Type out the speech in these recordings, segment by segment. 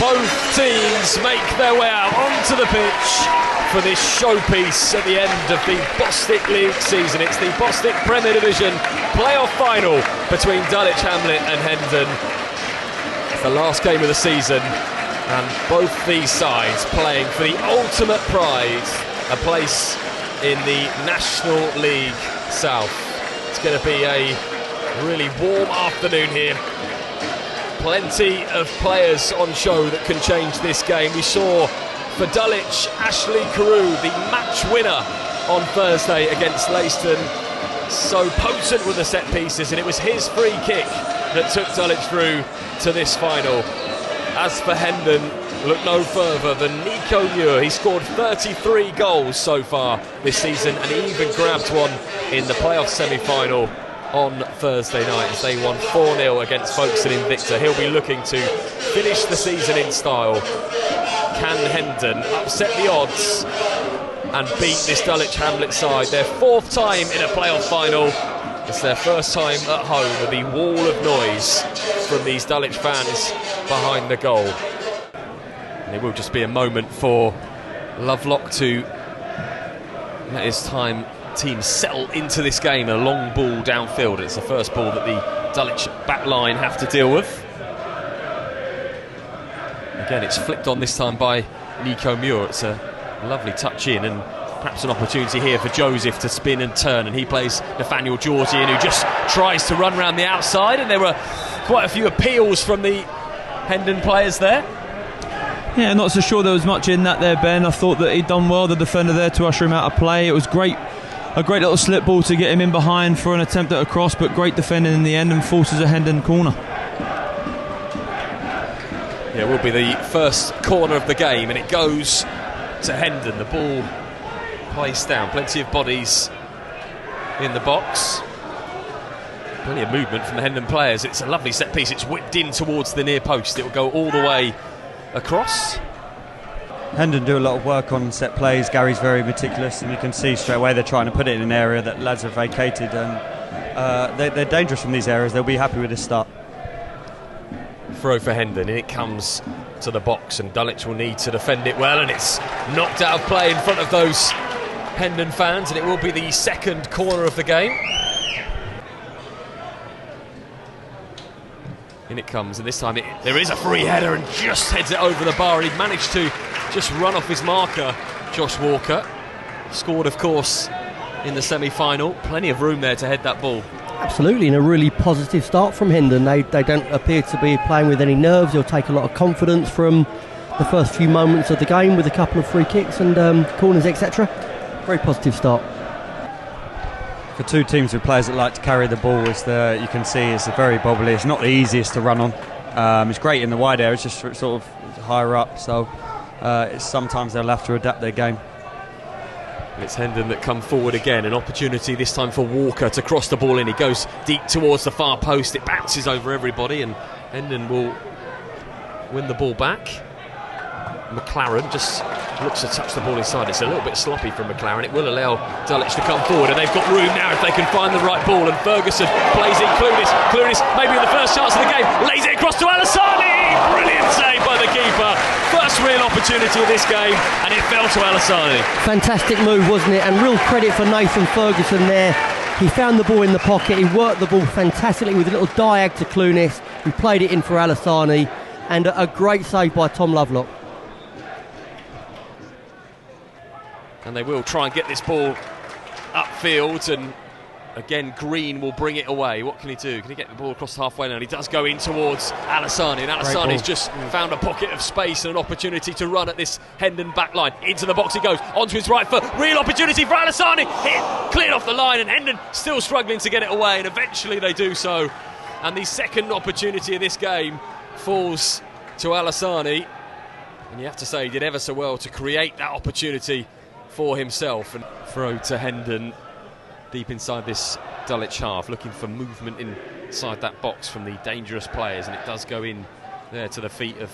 both teams make their way out onto the pitch for this showpiece at the end of the Bostik League season. It's the Bostik Premier Division playoff final between Dulwich Hamlet and Hendon. It's the last game of the season, and both these sides playing for the ultimate prize, a place in the National League South. It's going to be a really warm afternoon here. Plenty of players on show that can change this game. We saw for Dulwich, Ashley Carew, the match winner on Thursday against Leiston. So potent with the set pieces, and it was his free kick that took Dulwich through to this final. As for Hendon, look no further than Nico Muir. He scored 33 goals so far this season, and he even grabbed one in the playoff semi-final on Thursday night as they won 4-0 against Folkestone Invicta. He'll be looking to finish the season in style. Can Hendon upset the odds and beat this Dulwich Hamlet side? Their fourth time in a playoff final. It's their first time at home with the wall of noise from these Dulwich fans behind the goal. And it will just be a moment for Lovelock to let his team settle into this game. A long ball downfield. It's the first ball that the Dulwich back line have to deal with. Again, it's flicked on this time by Nico Muir. It's a lovely touch in, and perhaps an opportunity here for Joseph to spin and turn, and he plays Nathaniel Georgie in, who just tries to run around the outside, and there were quite a few appeals from the Hendon players there. Yeah, not so sure there was much in that there, Ben. I thought that he'd done well, the defender there, to usher him out of play. It was great, a great little slip ball to get him in behind for an attempt at a cross, but great defending in the end and forces a Hendon corner. Yeah, it will be the first corner of the game, and it goes to Hendon. The ball placed down, plenty of bodies in the box, plenty of movement from the Hendon players. It's a lovely set piece. It's whipped in towards the near post. It will go all the way across. Hendon do a lot of work on set plays. Gary's very meticulous, and you can see straight away they're trying to put it in an area that lads have vacated, and they're dangerous from these areas. They'll be happy with this start. Throw for Hendon, and it comes to the box, and Dulwich will need to defend it well, and it's knocked out of play in front of those Hendon fans, and it will be the second corner of the game. In it comes, and this time there is a free header, and just heads it over the bar, and he managed to just run off his marker. Josh Walker scored, of course, in the semi-final. Plenty of room there to head that ball. Absolutely, and a really positive start from Hendon. They don't appear to be playing with any nerves. They'll take a lot of confidence from the first few moments of the game with a couple of free kicks and corners, etc. Very positive start. For two teams with players that like to carry the ball, you can see it's very bobbly. It's not the easiest to run on. It's great in the wide areas, just sort of higher up, so sometimes they'll have to adapt their game. It's Hendon that come forward again. An opportunity this time for Walker to cross the ball in. He goes deep towards the far post. It bounces over everybody, and Hendon will win the ball back. McLaren just looks to touch the ball inside. It's a little bit sloppy from McLaren. It will allow Dulwich to come forward, and they've got room now if they can find the right ball. And Ferguson plays in Clunis maybe the first chance of the game, lays it across to Alassani. Brilliant save by the keeper. First real opportunity of this game, and it fell to Alassani. Fantastic move, wasn't it? And real credit for Nathan Ferguson there. He found the ball in the pocket. He worked the ball fantastically with a little diag to Clunis, who played it in for Alassani, and a great save by Tom Lovelock. And they will try and get this ball upfield, and again Green will bring it away. What can he do? Can he get the ball across halfway now? He does go in towards Alassani, and Alassani's just found a pocket of space and an opportunity to run at this Hendon backline. Into the box he goes, onto his right foot, real opportunity for Alassani, hit, cleared off the line, and Hendon still struggling to get it away, and eventually they do so. And the second opportunity of this game falls to Alassani, and you have to say he did ever so well to create that opportunity for himself. And throw to Hendon deep inside this Dulwich half, looking for movement inside that box from the dangerous players, and it does go in there to the feet of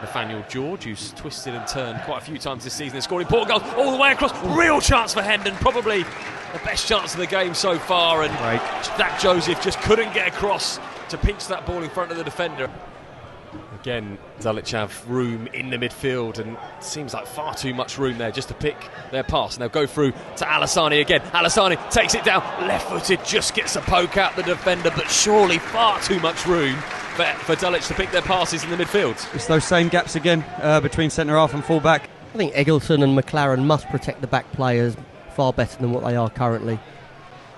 Nathaniel George, who's twisted and turned quite a few times this season and scored important goals all the way across. Real chance for Hendon, probably the best chance of the game so far, and Zach Joseph just couldn't get across to pinch that ball in front of the defender. Again, Dulwich have room in the midfield, and it seems like far too much room there just to pick their pass. And they'll go through to Alassani again. Alassani takes it down, left-footed, just gets a poke out the defender, but surely far too much room for Dulwich to pick their passes in the midfield. It's those same gaps again between centre-half and full-back. I think Eggleston and McLaren must protect the back players far better than what they are currently.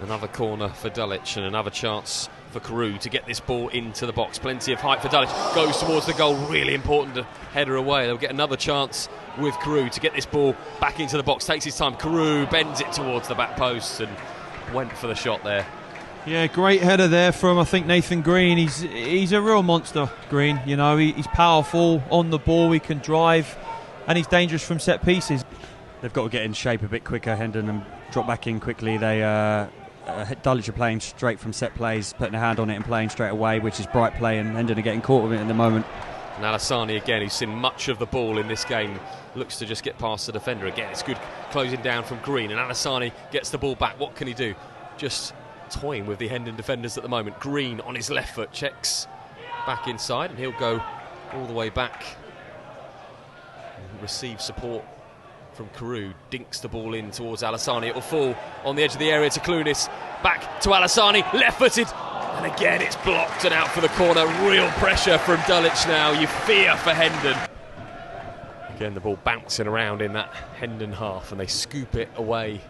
Another corner for Dulwich and another chance for Carew to get this ball into the box. Plenty of height for Dulwich. Goes towards the goal. Really important to header away. They'll get another chance with Carew to get this ball back into the box. Takes his time. Carew bends it towards the back post and went for the shot there. Yeah, great header there from, I think, Nathan Green. He's a real monster, Green. You know, he's powerful on the ball. He can drive, and he's dangerous from set pieces. They've got to get in shape a bit quicker, Hendon, and drop back in quickly. Dulwich are playing straight from set plays, putting a hand on it and playing straight away, which is bright play, and Hendon are getting caught with it at the moment. And Alassani again, who's seen much of the ball in this game, looks to just get past the defender again. It's good closing down from Green, and Alassani gets the ball back. What can he do? Just toying with the Hendon defenders at the moment. Green on his left foot checks back inside, and he'll go all the way back and receive support from Carew. Dinks the ball in towards Alassani. It will fall on the edge of the area to Clunis. Back to Alassani, left-footed, and again it's blocked and out for the corner. Real pressure from Dulwich now. You fear for Hendon. Again, the ball bouncing around in that Hendon half, and they scoop it away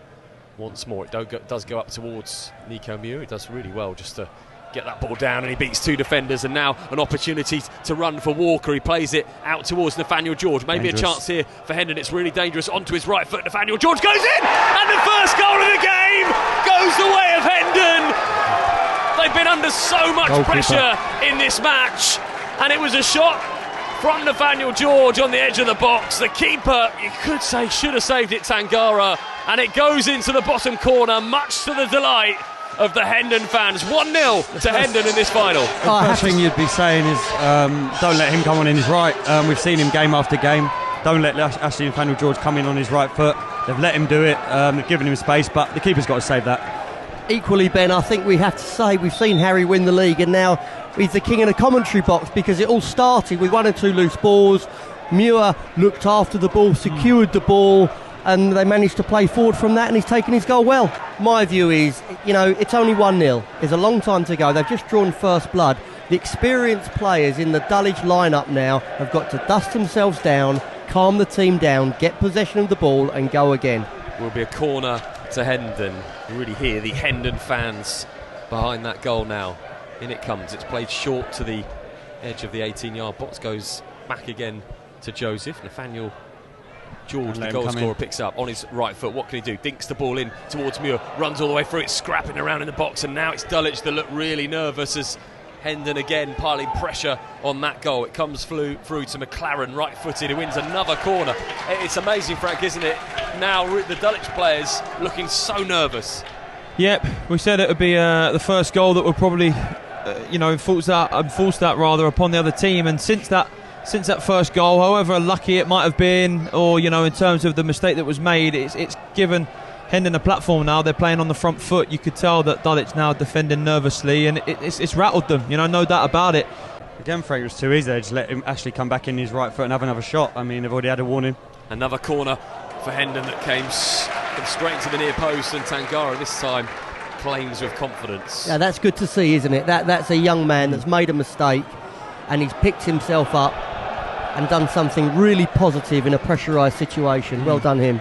once more. It does go up towards Nico Muir. He does really well just to get that ball down, and he beats two defenders, and now an opportunity to run for Walker. He plays it out towards Nathaniel George. Maybe dangerous. A chance here for Hendon. It's really dangerous. Onto his right foot, Nathaniel George goes in, and the first goal of the game goes the way of Hendon. They've been under so much pressure in this match, and it was a shot from Nathaniel George on the edge of the box. The keeper, you could say, should have saved it, Tangara, and it goes into the bottom corner, much to the delight of the Hendon fans. 1-0 to Hendon in this final. The first thing you'd be saying is don't let him come on in his right. We've seen him game after game. Don't let Ashley Nathaniel George come in on his right foot. They've let him do it. They've given him space, but the keeper's got to save that. Equally, Ben, I think we have to say we've seen Harry win the league, and now he's the king in the commentary box, because it all started with 1 or 2 loose balls. Muir looked after the ball, secured the ball, and they managed to play forward from that, and he's taken his goal well. My view is, you know, it's only 1-0. There's a long time to go. They've just drawn first blood. The experienced players in the Dulwich lineup now have got to dust themselves down, calm the team down, get possession of the ball and go again. Will be a corner to Hendon. You really hear the Hendon fans behind that goal now. In it comes. It's played short to the edge of the 18-yard box. Goes back again to Joseph. Nathaniel George, the goal scorer, picks up on his right foot. What can he do? Dinks the ball in towards Muir, runs all the way through it, scrapping around in the box, and now it's Dulwich that look really nervous as Hendon again piling pressure on that goal. It comes through to McLaren, right-footed, who wins another corner. It's amazing, Frank, isn't it? Now the Dulwich players looking so nervous. Yep, we said it would be the first goal that would probably, enforce that rather upon the other team, and since that first goal, however lucky it might have been, or in terms of the mistake that was made, it's given Hendon a platform now. They're playing on the front foot. You could tell that Dulwich now defending nervously, and it's rattled them, no doubt about it. Again, Frank, it was too easy. They just let him actually come back in his right foot and have another shot. I mean, they've already had a warning. Another corner for Hendon that came straight to the near post, and Tangara this time claims with confidence. Yeah, that's good to see, isn't it? That's a young man that's made a mistake, and he's picked himself up and done something really positive in a pressurised situation. Well done him.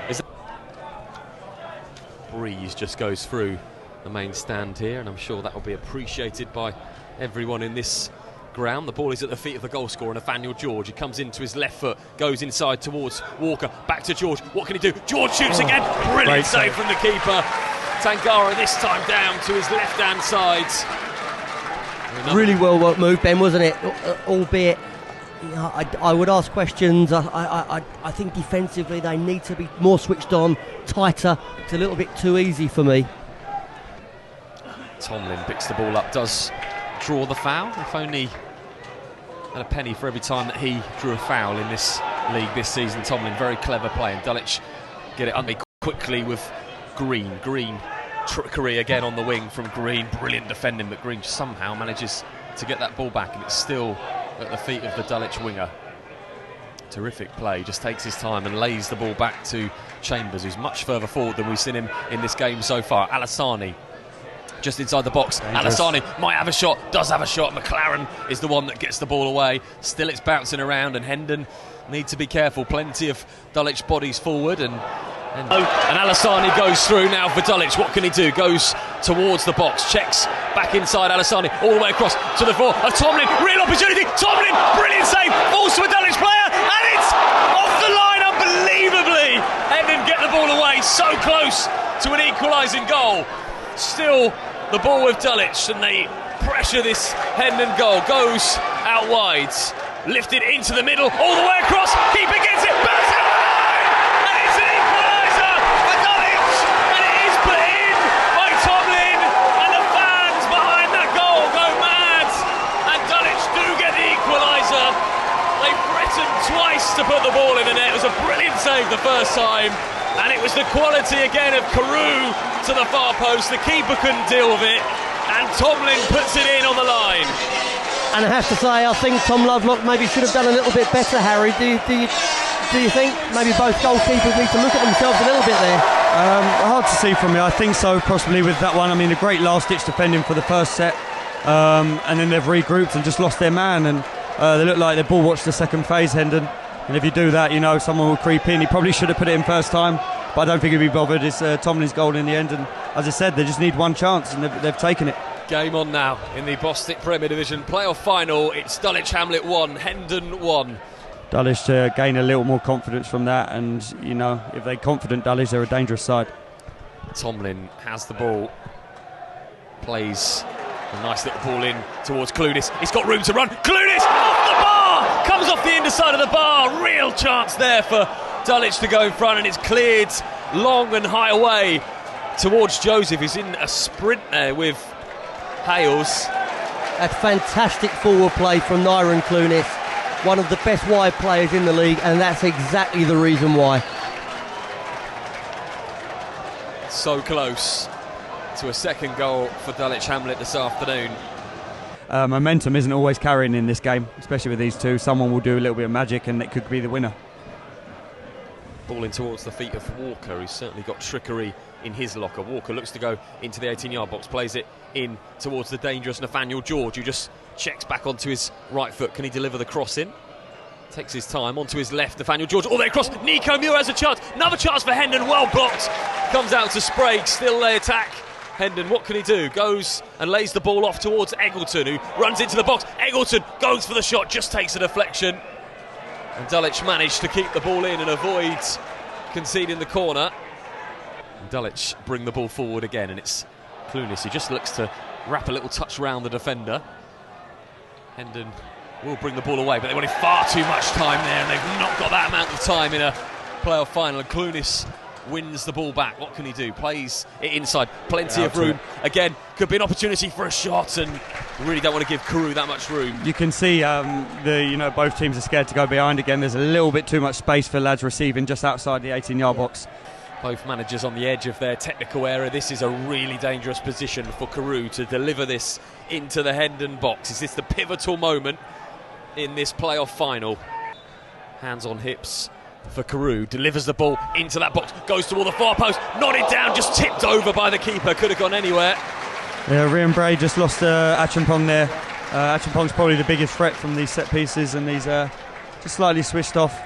Breeze just goes through the main stand here, and I'm sure that will be appreciated by everyone in this ground. The ball is at the feet of the goal scorer, Nathaniel George. He comes into his left foot, goes inside towards Walker, back to George. What can he do? George shoots again. Brilliant save from the keeper. Tangara this time down to his left-hand side. Really well moved, Ben, wasn't it? Albeit, I would ask questions. I think defensively they need to be more switched on, tighter. It's a little bit too easy for me. Tomlin picks the ball up, does draw the foul. If only had a penny for every time that he drew a foul in this league this season. Tomlin, very clever play, and Dulwich get it under quickly with Green. Trickery again on the wing from Green. Brilliant defending, but Green somehow manages to get that ball back, and it's still at the feet of the Dulwich winger. Terrific play, just takes his time and lays the ball back to Chambers, who's much further forward than we've seen him in this game so far. Alassani just inside the box. Dangerous. Alassani might have a shot, does have a shot. McLaren is the one that gets the ball away. Still it's bouncing around, and Hendon need to be careful. Plenty of Dulwich bodies forward, and Alassani goes through now for Dulwich. What can he do? Goes towards the box, checks back inside. Alassani all the way across to the floor of Tomlin. Real opportunity. Tomlin, brilliant save, falls to a Dulwich player, and it's off the line unbelievably. Hendon get the ball away, so close to an equalising goal. Still the ball with Dulwich, and they pressure this Hendon goal. Goes out wide, lifted into the middle, all the way across. Keeper gets it, bursts it away, and it's an equaliser for Dulwich, and it is put in by Tomlin, and the fans behind that goal go mad, and Dulwich do get the equaliser. They threatened twice to put the ball in the net. It was a brilliant save the first time, and it was the quality again of Carew to the far post. The keeper couldn't deal with it, and Tomlin puts it in on the line. And I have to say, I think Tom Lovelock maybe should have done a little bit better, Harry. Do you think maybe both goalkeepers need to look at themselves a little bit there? Hard to see from me. I think so, possibly with that one. I mean, a great last-ditch defending for the first set, and then they've regrouped and just lost their man, and they look like they ball watched the second phase, Hendon. And if you do that, you know, someone will creep in. He probably should have put it in first time, but I don't think he'll be bothered. It's Tomlin's goal in the end, and as I said, they just need one chance, and they've taken it. Game on now in the Bostik Premier Division playoff final. It's Dulwich Hamlet 1, Hendon 1. Dulwich to gain a little more confidence from that, and you know, if they're confident, Dulwich, they're a dangerous side. Tomlin has the ball, plays a nice little ball in towards Clunis. He's got room to run. Clunis off the bar, comes off the underside of the bar. Real chance there for Dulwich to go in front, and it's cleared long and high away towards Joseph, who's in a sprint there with Hales. A fantastic forward play from Nyron Clunis, one of the best wide players in the league, and that's exactly the reason why. So close to a second goal for Dulwich Hamlet this afternoon. Momentum isn't always carrying in this game, especially with these two. Someone will do a little bit of magic, and it could be the winner. Ball in towards the feet of Walker, who's certainly got trickery in his locker. Walker looks to go into the 18-yard box, plays it in towards the dangerous Nathaniel George, who just checks back onto his right foot. Can he deliver the cross in? Takes his time onto his left. Nathaniel George all the way across. Nico Muir has a chance. Another chance for Hendon, well blocked. Comes out to Sprague, still they attack. Hendon, what can he do? Goes and lays the ball off towards Eggleton, who runs into the box. Eggleton goes for the shot, just takes a deflection. And Dulwich managed to keep the ball in and avoid conceding the corner. And Dulwich bring the ball forward again, and it's Clunis who just looks to wrap a little touch round the defender. Hendon will bring the ball away, but they wanted far too much time there, and they've not got that amount of time in a playoff final. And Clunis wins the ball back. What can he do? Plays it inside, plenty of room. Again, could be an opportunity for a shot, and really don't want to give Carew that much room. You can see both teams are scared to go behind again. There's a little bit too much space for lads receiving just outside the 18-yard box. Both managers on the edge of their technical area. This is a really dangerous position for Carew to deliver this into the Hendon box. Is this the pivotal moment in this playoff final? Hands on hips for Carew, delivers the ball into that box, goes toward the far post, nodded down, just tipped over by the keeper, could have gone anywhere. Yeah, Rian Bray just lost Acheampong there. Acheampong's probably the biggest threat from these set pieces, and he's just slightly switched off.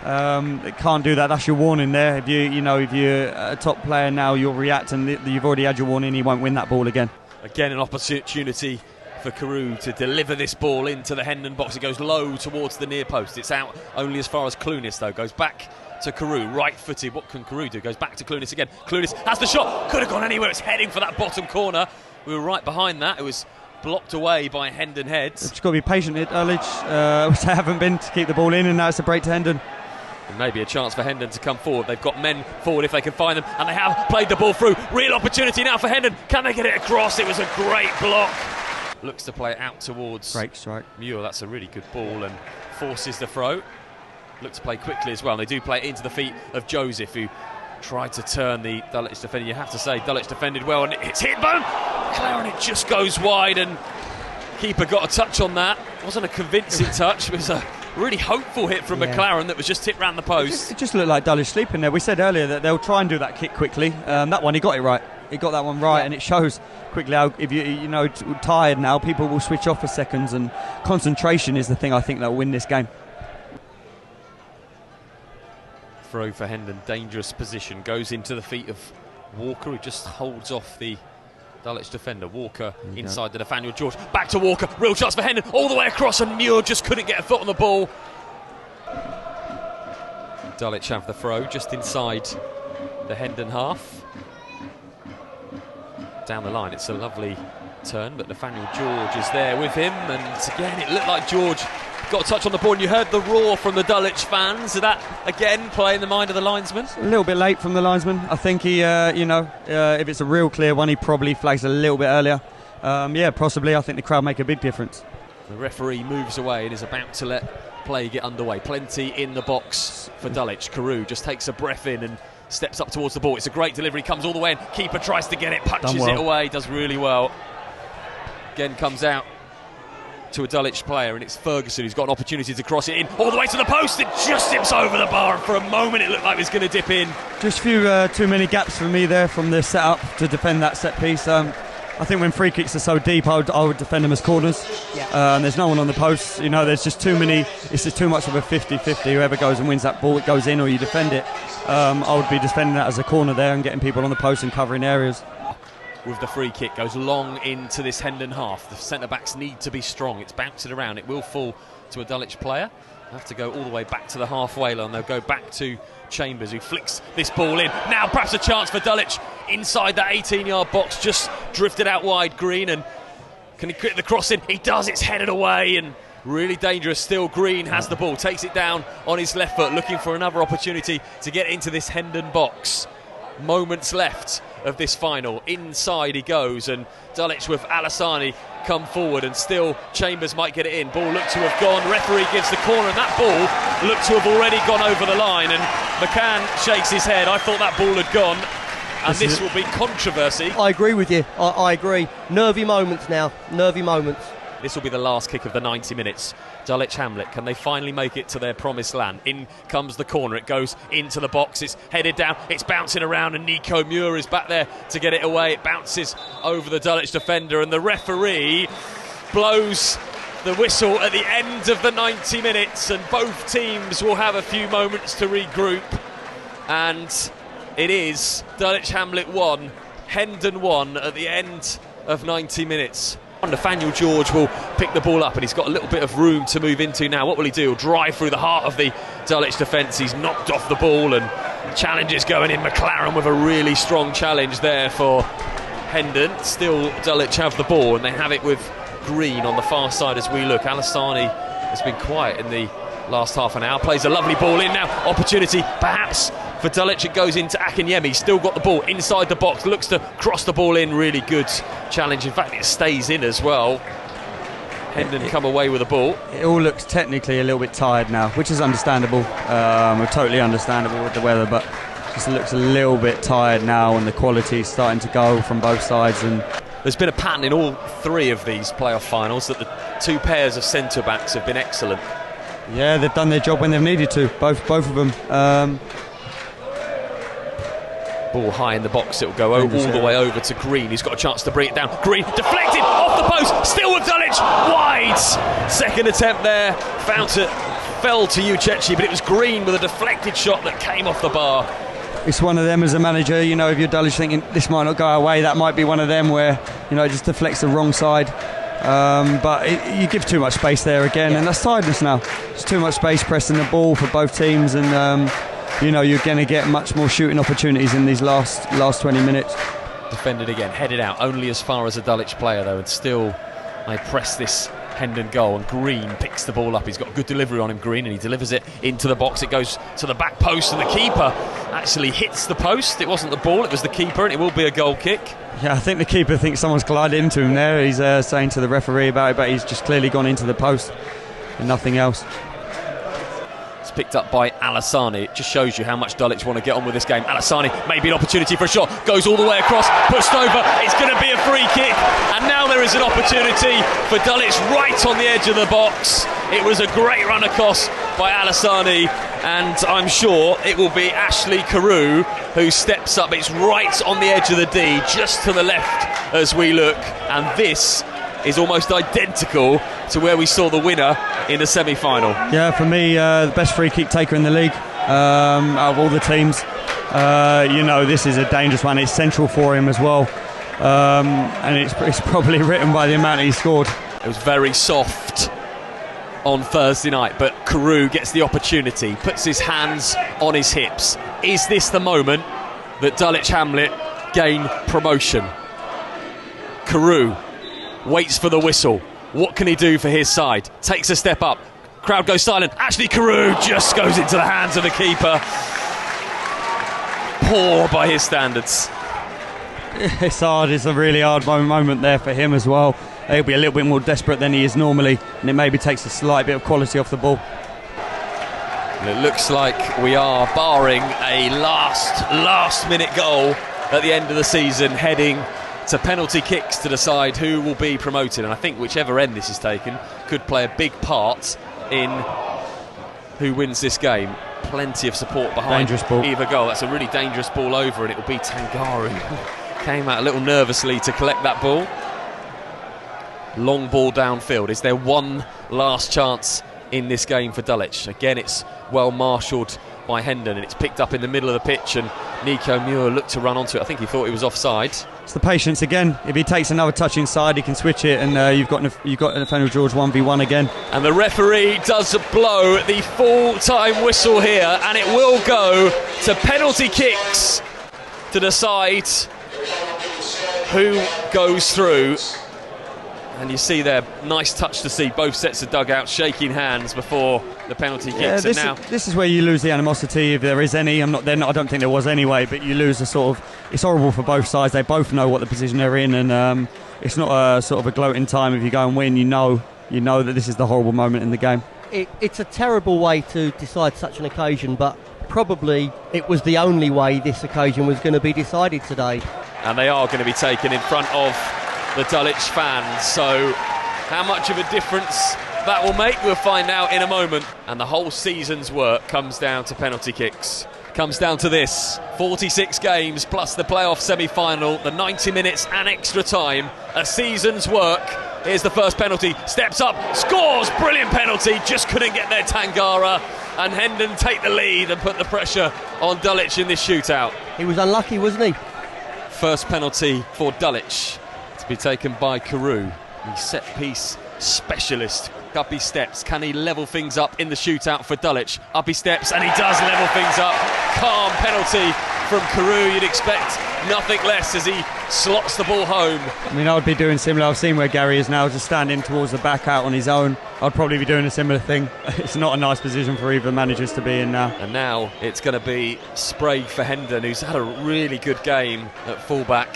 It can't do that. That's your warning there. If you're a top player now, you'll react, and you've already had your warning. He won't win that ball again. Again, an opportunity for Carew to deliver this ball into the Hendon box. It goes low towards the near post. It's out only as far as Clunis, though. Goes back to Carew, right-footed. What can Carew do? Goes back to Clunis again. Clunis has the shot. Could have gone anywhere. It's heading for that bottom corner. We were right behind that. It was blocked away by Hendon heads. They've just got to be patient at Dulwich, which they haven't been, to keep the ball in, and now it's a break to Hendon. And maybe a chance for Hendon to come forward. They've got men forward if they can find them, and they have played the ball through. Real opportunity now for Hendon. Can they get it across? It was a great block. Looks to play it out towards Break strike. Muir. That's a really good ball, and forces the throw. Look to play quickly as well. And they do play it into the feet of Joseph, who tried to turn the Dulwich defender. You have to say Dulwich defended well, and it's hit bone. McLaren, it just goes wide, and keeper got a touch on that. wasn't a convincing touch. It was a really hopeful hit from McLaren that was just hit round the post. It just looked like Dulwich sleeping there. We said earlier that they'll try and do that kick quickly. That one, he got it right. He got that one right, and it shows quickly how, if you know, tired now, people will switch off for seconds, and concentration is the thing I think that will win this game. Throw for Hendon, dangerous position, goes into the feet of Walker, who just holds off the Dulwich defender. Walker inside to Nathaniel George, back to Walker, real chance for Hendon, all the way across, and Muir just couldn't get a foot on the ball. Dulwich have the throw just inside the Hendon half. Down the line, it's a lovely turn, but Nathaniel George is there with him, and again it looked like George got a touch on the ball, and you heard the roar from the Dulwich fans. So that again playing the mind of the linesman. A little bit late from the linesman. I think he, if it's a real clear one, he probably flags a little bit earlier. Possibly. I think the crowd make a big difference. The referee moves away and is about to let play get underway. Plenty in the box for Dulwich. Carew just takes a breath in and steps up towards the ball. It's a great delivery, comes all the way in. Keeper tries to get it, punches it away, does really well. Again comes out to a Dulwich player, and it's Ferguson who's got an opportunity to cross it in all the way to the post. It just dips over the bar, and for a moment it looked like it was going to dip in. Just a few too many gaps for me there from the set-up to defend that set piece. I think when free kicks are so deep, I would defend them as corners. There's no one on the post. You know, there's just too many. It's just too much of a 50-50. Whoever goes and wins that ball, it goes in or you defend it. I would be defending that as a corner there and getting people on the post and covering areas. With the free kick, goes long into this Hendon half. The centre-backs need to be strong. It's bouncing around. It will fall to a Dulwich player. They'll have to go all the way back to the halfway line. They'll go back to Chambers, who flicks this ball in. Now perhaps a chance for Dulwich inside that 18-yard box. Just drifted out wide, Green, and can he get the cross in? He does. It's headed away, and really dangerous still. Green has the ball, takes it down on his left foot, looking for another opportunity to get into this Hendon box. Moments left of this final. Inside he goes, and Dulwich with Alassani come forward, and still Chambers might get it in. Ball looked to have gone. Referee gives the corner, and that ball looked to have already gone over the line, and McCann shakes his head. I thought that ball had gone, and this will be controversy. I agree with you. I agree. Nervy moments now. Nervy moments. This will be the last kick of the 90 minutes. Dulwich Hamlet, can they finally make it to their promised land? In comes the corner, it goes into the box, it's headed down, it's bouncing around, and Nico Muir is back there to get it away. It bounces over the Dulwich defender, and the referee blows the whistle at the end of the 90 minutes, and both teams will have a few moments to regroup. And it is Dulwich Hamlet 1, Hendon 1 at the end of 90 minutes. Nathaniel George will pick the ball up, and he's got a little bit of room to move into now. What will he do? He'll drive through the heart of the Dulwich defence. He's knocked off the ball, and challenges going in. McLaren with a really strong challenge there for Hendon. Still Dulwich have the ball, and they have it with Green on the far side as we look. Alassani has been quiet in the last half an hour. Plays a lovely ball in now. Opportunity perhaps for Dulwich. It goes into Akinyemi. Still got the ball inside the box. Looks to cross the ball in. Really good challenge. In fact, it stays in as well. Hendon come away with the ball. It all looks technically a little bit tired now, which is understandable. Totally understandable with the weather, but just looks a little bit tired now, and the quality is starting to go from both sides. And there's been a pattern in all three of these playoff finals that the two pairs of centre-backs have been excellent. Yeah, they've done their job when they've needed to, both of them. Ball high in the box, it'll go all the way over to Green. He's got a chance to bring it down. Green deflected off the post, still with Dulwich, wide. Second attempt there, fell to Uchechi, but it was Green with a deflected shot that came off the bar. It's one of them as a manager, you know, if you're Dulwich thinking this might not go our way, that might be one of them where, you know, it just deflects the wrong side. But you give too much space there again, and that's tiredness now. It's too much space pressing the ball for both teams, and you know, you're going to get much more shooting opportunities in these last 20 minutes. Defended again, headed out only as far as a Dulwich player though, and still they press this Hendon goal, and Green picks the ball up. He's got a good delivery on him, Green, and he delivers it into the box. It goes to the back post, and the keeper actually hits the post. It wasn't the ball, it was the keeper, and it will be a goal kick. Yeah, I think the keeper thinks someone's collided into him there. He's saying to the referee about it, but he's just clearly gone into the post and nothing else. It's picked up by Alassani. It just shows you how much Dulwich want to get on with this game. Alassani, maybe an opportunity for a shot, goes all the way across, pushed over, it's going to be a free kick, and now there is an opportunity for Dulwich right on the edge of the box. It was a great run across by Alassani, and I'm sure it will be Ashley Carew who steps up. It's right on the edge of the D, just to the left as we look, and this is almost identical to where we saw the winner in the semi-final. Yeah, for me, the best free kick taker in the league out of all the teams. This is a dangerous one. It's central for him as well, and it's probably written by the amount he scored. It was very soft on Thursday night, but Carew gets the opportunity, puts his hands on his hips. Is this the moment that Dulwich Hamlet gain promotion? Carew waits for the whistle. What can he do for his side? Takes a step up. Crowd goes silent. Ashley Carew just goes into the hands of the keeper. Poor by his standards. It's hard. It's a really hard moment there for him as well. He'll be a little bit more desperate than he is normally, and it maybe takes a slight bit of quality off the ball. And it looks like we are barring a last minute goal at the end of the season, heading to penalty kicks to decide who will be promoted. And I think whichever end this is taken could play a big part in who wins this game. Plenty of support behind either goal. That's a really dangerous ball over, and it will be Tangaru. Came out a little nervously to collect that ball. Long ball downfield. Is there one last chance in this game for Dulwich? Again, it's well marshalled by Hendon, and it's picked up in the middle of the pitch, and Nico Muir looked to run onto it. I think he thought he was offside. It's the patience again. If he takes another touch inside, he can switch it, and you've got Nathaniel George 1v1 again. And the referee does blow the full-time whistle here, and it will go to penalty kicks to decide who goes through. And you see there, nice touch to see both sets of dugouts shaking hands before the penalty kicks. This is where you lose the animosity, if there is any. I don't think there was anyway, but you lose it's horrible for both sides. They both know what the position they're in, and it's not a sort of a gloating time. If you go and win, you know that this is the horrible moment in the game. It's a terrible way to decide such an occasion, but probably it was the only way this occasion was going to be decided today. And they are going to be taken in front of the Dulwich fans, so how much of a difference that will make, we'll find out in a moment. And the whole season's work comes down to penalty kicks. Comes down to this: 46 games plus the playoff semi-final, the 90 minutes and extra time, a season's work. Here's the first penalty, steps up, scores, brilliant penalty, just couldn't get there Tangara, and Hendon take the lead and put the pressure on Dulwich in this shootout. He was unlucky, wasn't he? First penalty for Dulwich to be taken by Carew, the set piece specialist. Up he steps, can he level things up in the shootout for Dulwich? Up he steps, and he does level things up. Calm penalty from Carew, you'd expect nothing less as he slots the ball home. I mean, I would be doing similar. I've seen where Gary is now, just standing towards the back out on his own. I'd probably be doing a similar thing. It's not a nice position for either managers to be in now. And now it's going to be Sprague for Hendon, who's had a really good game at fullback.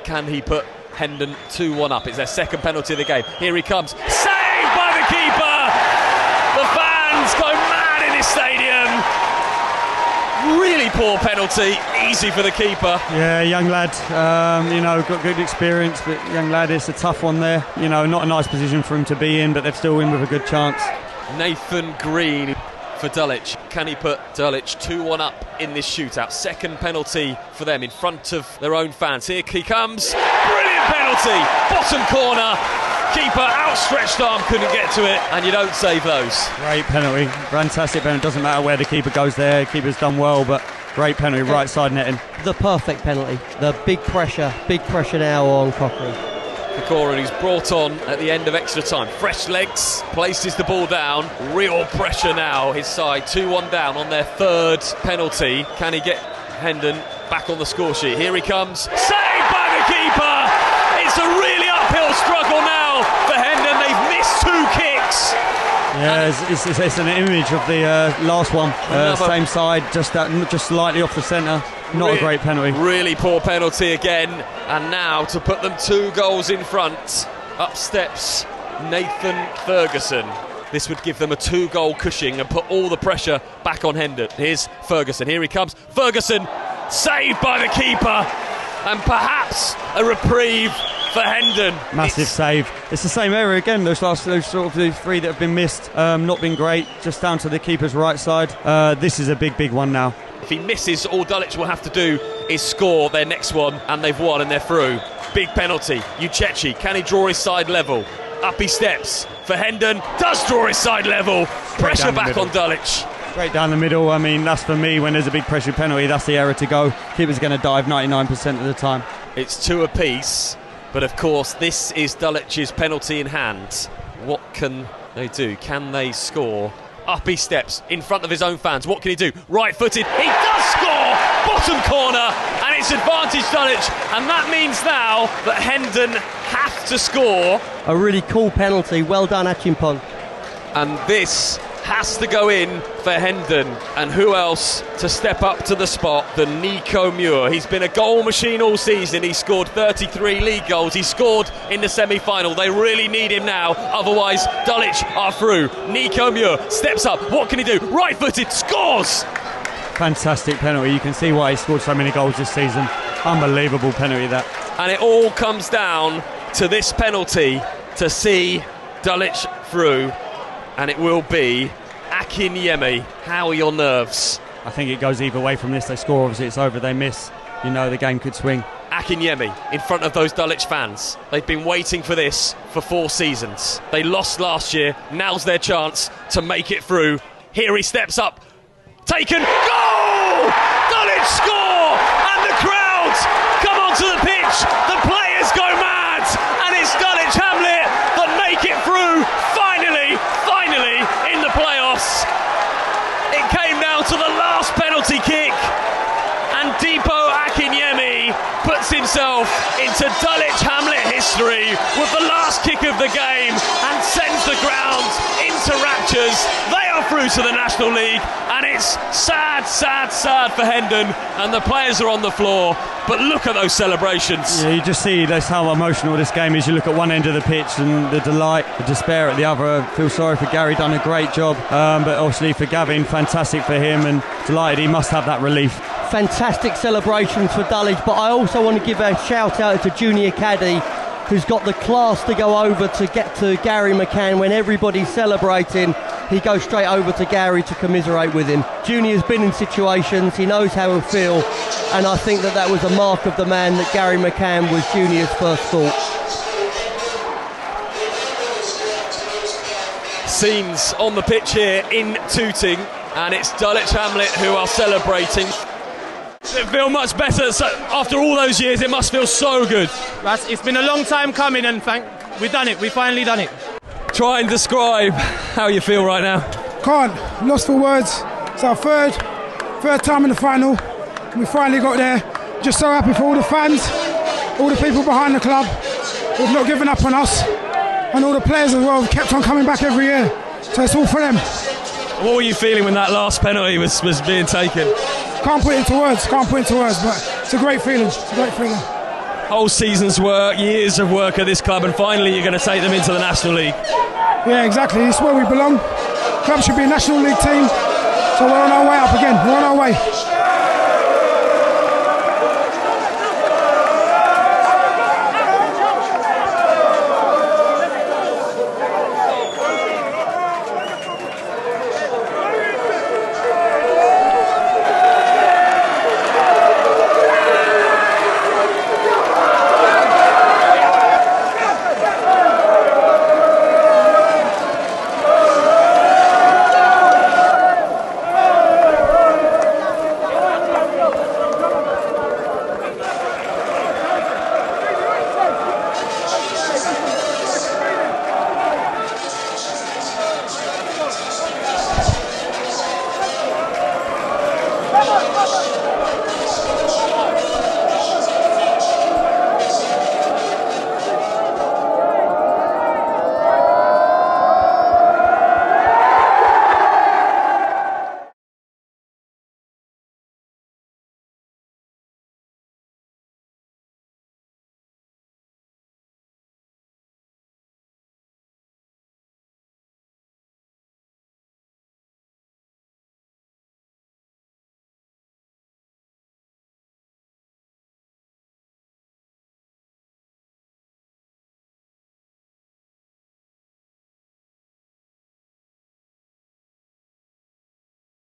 Can he put Hendon 2-1 up? It's their second penalty of the game. Here he comes, saved by the keeper. The fans go mad in this stadium. Really poor penalty, easy for the keeper. Yeah, young lad, got good experience, but young lad, it's a tough one there. Not a nice position for him to be in, but they've still in with a good chance. Nathan Green for Dulwich. Can he put Dulwich 2-1 up in this shootout? Second penalty for them in front of their own fans. Here he comes. Brilliant penalty. Bottom corner. Keeper, outstretched arm, couldn't get to it, and you don't save those. Great penalty. Fantastic penalty. Doesn't matter where the keeper goes there. The keeper's done well, but great penalty, right side netting. The perfect penalty. The big pressure now on Cochrane. Corcoran, who's brought on at the end of extra time. Fresh legs, places the ball down. Real pressure now, his side 2-1 down on their third penalty. Can he get Hendon back on the score sheet? Here he comes, saved by the keeper. It's a really uphill struggle now for Hendon. They've missed two kicks. Yeah, it's an image of the last one. Same side, just slightly off the centre. Not a great penalty. Really poor penalty again. And now to put them 2 goals in front, up steps Nathan Ferguson. This would give them a 2-goal cushion and put all the pressure back on Hendon. Here's Ferguson, here he comes. Ferguson, saved by the keeper, and perhaps a reprieve for Hendon. Massive save. It's the same area again, those sort of the 3 that have been missed. Not been great, just down to the keeper's right side. This is a big one now. If he misses, all Dulwich will have to do is score their next one, and they've won and they're through. Big penalty. Uchechi, can he draw his side level? Up he steps for Hendon, does draw his side level. Pressure back on Dulwich. Straight down the middle. I mean, that's for me, when there's a big pressure penalty, that's the area to go. Keeper's going to dive 99% of the time. It's 2 apiece, but of course this is Dulwich's penalty in hand. What can they do? Can they score? Up he steps in front of his own fans. What can he do? Right-footed. He does score! Bottom corner, and it's advantage Dulwich, and that means now that Hendon have to score. A really cool penalty. Well done, Achimpong. And this has to go in for Hendon, and who else to step up to the spot than Nico Muir. He's been a goal machine all season. He scored 33 league goals. He scored in the semi-final. They really need him now, otherwise Dulwich are through. Nico Muir steps up. What can he do? Right-footed, scores! Fantastic penalty. You can see why he scored so many goals this season. Unbelievable penalty, that. And it all comes down to this penalty to see Dulwich through, and it will be Akinyemi. How are your nerves? I think it goes either way from this. They score, obviously it's over. They miss, you know, the game could swing. Akinyemi in front of those Dulwich fans. They've been waiting for this for 4 seasons. They lost last year. Now's their chance to make it through. Here he steps up. Taken. Goal! Dulwich score! And the crowds come onto the pitch. The players go mad. And it's Dulwich Hamlet that make it through. Finally in the playoffs. It came down to the last penalty kick, and Dipo Akinyemi puts himself into Dulwich Hamlet history with the last kick of the game and sends the ground into raptures. They are through to the National League, and it's sad for Hendon, and the players are on the floor, but look at those celebrations. Yeah, you just see that's how emotional this game is. You look at one end of the pitch and the delight, the despair at the other. I feel sorry for Gary, done a great job, but obviously for Gavin, fantastic for him, and delighted he must have that relief. Fantastic celebrations for Dulwich, but I also want to give a shout out to Junior Caddy, who's got the class to go over to get to Gary McCann. When everybody's celebrating, he goes straight over to Gary to commiserate with him. Junior's been in situations, he knows how he'll feel, and I think that was a mark of the man that Gary McCann was Junior's first thought. Scenes on the pitch here in Tooting, and it's Dulwich Hamlet who are celebrating. It feels much better. So after all those years, it must feel so good. It's been a long time coming, and we've done it. We've finally done it. Try and describe how you feel right now. Can't. Lost for words. It's our third time in the final. We finally got there. Just so happy for all the fans, all the people behind the club who've not given up on us, and all the players as well have kept on coming back every year. So it's all for them. What were you feeling when that last penalty was being taken? Can't put it into words, but it's a great feeling. Whole season's work, years of work at this club, and finally you're going to take them into the National League. Yeah, exactly. It's where we belong. Club should be a National League team. So we're on our way up again. We're on our way.